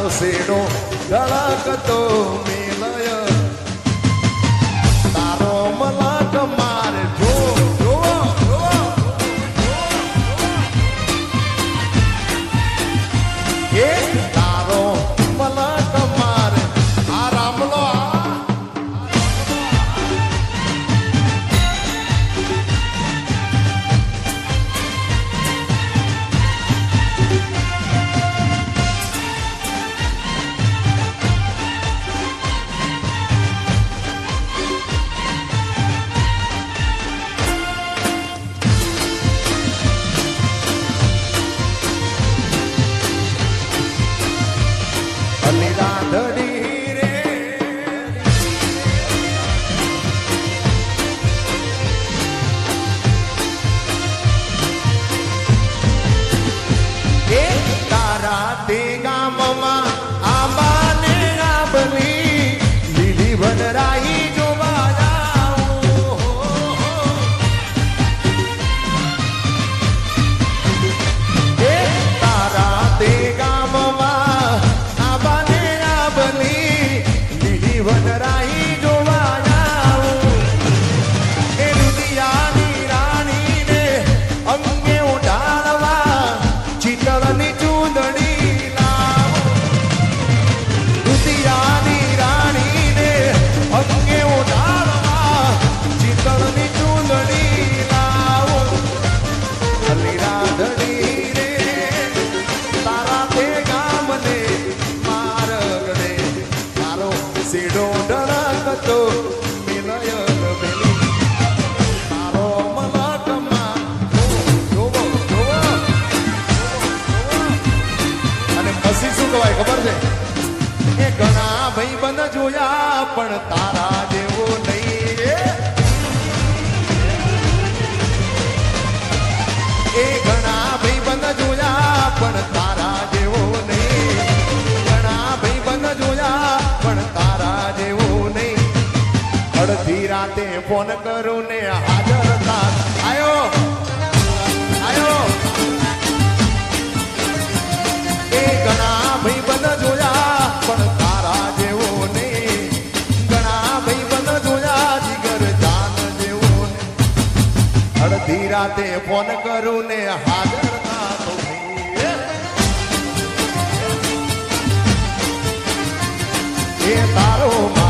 તારો શેડો ધડકતો મેલય તારો મલક મારે જો તારો મલક મારે આ રામલો ખબર છે એ ઘણા ભાઈબંધ જોયા પણ તારા જેવો નહીં એ ઘણા ભાઈબંધ જોયા પણ તારા જેવો નહીં ઘણા ભાઈબંધ જોયા પણ તારા જેવો નહીં અડધી રાતે ફોન કરું ને હાજર થા આયો એ ઘણા ભાઈબંધ જોયા પણ તારા જેવો નહીં ઘણા ભાઈબંધ જોયા જીગર જાન જેવો નહીં અડધી રાતે ફોન કરું ને હાજર થતો એ તારો